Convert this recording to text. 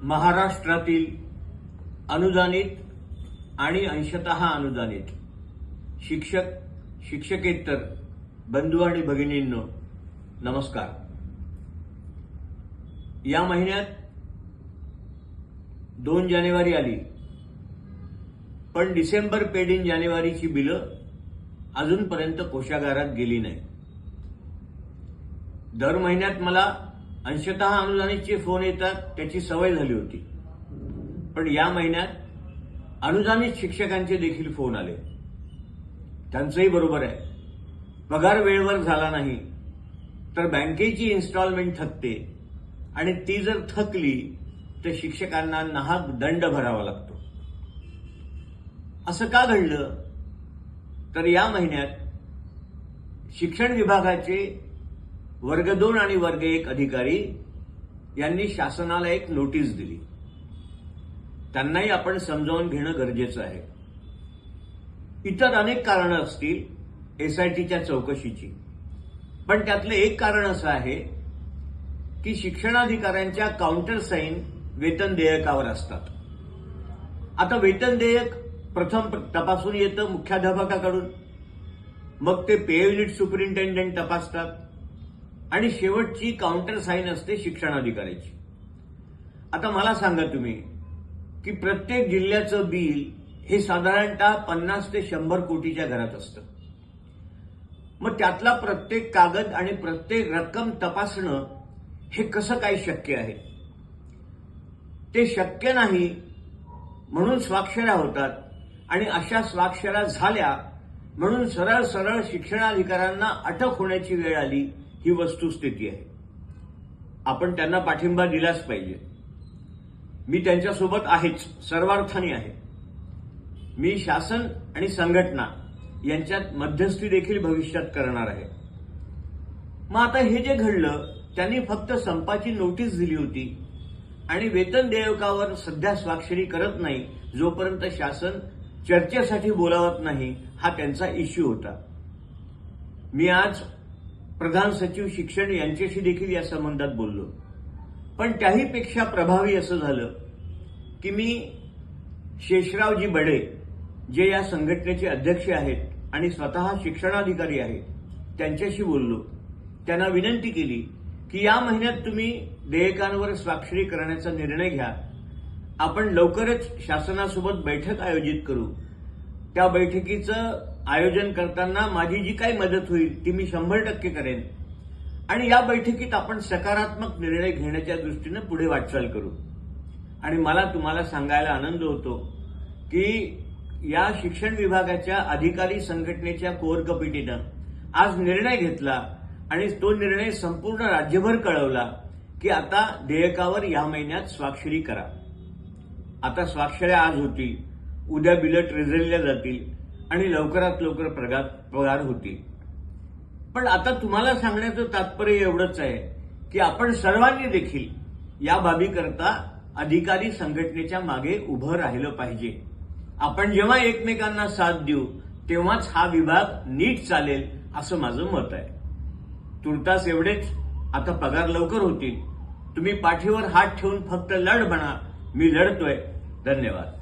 महाराष्ट्रातील अनुदानित आणि अंशतः अनुदानित शिक्षक शिक्षकेतर बंधू आणि भगिनींनो नमस्कार। या महिन्यात 2 जानेवारी आली, पण डिसेंबर पेड इन जानेवारीची बिलं अजूनपर्यंत कोषागारात गेली नाही। दर महिन्यात मला अंशतः अनुदानितचे फोन येतात, त्याची सवय झाली होती, पण या महिन्यात अनुदानित शिक्षकांचे देखील फोन आले। त्यांचंही बरोबर आहे, पगार वेळेवर झाला नाही तर बँकेची इन्स्टॉलमेंट थकते आणि ती जर थकली तर शिक्षकांना नाहक दंड भरावा लागतो। असं का घडलं तर या महिन्यात शिक्षण विभागाचे वर्ग 2 आणि वर्ग 1 अधिकारी यांनी शासनाला एक नोटीस दिली। त्यांनाही आपण समजावून घेणं गरजेचं आहे। इतर अनेक कारणं असतील एसआयटीच्या चौकशीची, पण त्यातलं एक कारण असं आहे की शिक्षणाधिकाऱ्यांच्या काउंटर साईन वेतन देयकावर असतात। आता वेतन देयक प्रथम तपासून येतं मुख्याध्यापकाकडून, मग ते पे युनिट सुपरिंटेंडंट तपासतात आणि शेवटची काउंटर साईन असते शिक्षणाधिकाऱ्याची। आता मला सांगा तुम्ही की प्रत्येक जिल्ह्याचं बिल हे साधारणतः 50 ते 100 कोटीच्या घरात असतं। मग त्यातला प्रत्येक कागद आणि प्रत्येक रक्कम तपासणं हे कसं काय शक्य आहे? ते शक्य नाही म्हणून स्वाक्षऱ्या होतात आणि अशा स्वाक्षऱ्या झाल्या म्हणून सरळ सरळ शिक्षणाधिकाऱ्यांना अटक होण्याची वेळ आली, ही वस्तुस्थिती आहे। आपण त्यांना पाठिंबा दिलाच पाहिजे। मी त्यांच्यासोबत आहेच, सर्वार्थाने आहे। मी शासन आणि संघटना यांच्यात मध्यस्थी देखील भविष्यात करणार आहे। मग आता हे जे घडलं, त्यांनी फक्त संपाची नोटीस दिली होती आणि वेतन देयकावर सध्या स्वाक्षरी करत नाही जोपर्यंत शासन चर्चेसाठी बोलावत नाही, हा त्यांचा इश्यू होता। मी आज प्रधान सचिव शिक्षण यांच्याशी देखील या संबंधात बोललो, पण त्याहीपेक्षा प्रभावी असं झालं की मी शेषरावजी बडे, जे या संघटनेचे अध्यक्ष आहेत आणि स्वतः शिक्षणाधिकारी आहेत, त्यांच्याशी बोललो। त्यांना विनंती केली की या महिन्यात तुम्ही देयकांवर स्वाक्षरी करण्याचा निर्णय घ्या। आपण लवकरच शासनासोबत बैठक आयोजित करू। त्या बैठकीचं आयोजन करताना माझी जी काही मदत होईल ती मी 100% करेन आणि या बैठकीत आपण सकारात्मक निर्णय घेण्याच्या दृष्टीने पुढे वाटचाल करू। आणि मला तुम्हाला सांगायला आनंद होतो की या शिक्षण विभागाच्या अधिकारी संघटनेच्या कोर कमिटीनं आज निर्णय घेतला आणि तो निर्णय संपूर्ण राज्यभर कळवला की आता देयकावर या महिन्यात स्वाक्षरी करा। आता स्वाक्षऱ्या आज होतील, उद्या बिलं ट्रेझरीला जातील आणि लवकरात लवकर पगार होतील। पण आता तुम्हाला सांगण्याचं तात्पर्य एवढंच आहे की आपण सर्वांनी देखील या बाबीकरता अधिकारी संघटनेच्या मागे उभं राहिलं पाहिजे। आपण जेव्हा एकमेकांना साथ देऊ तेव्हाच हा विभाग नीट चालेल, असं माझं मत आहे। तुर्तास एवढेच, आता पगार लवकर होतील। तुम्ही पाठीवर हात ठेवून फक्त लढ म्हणा, मी लढतोय। धन्यवाद।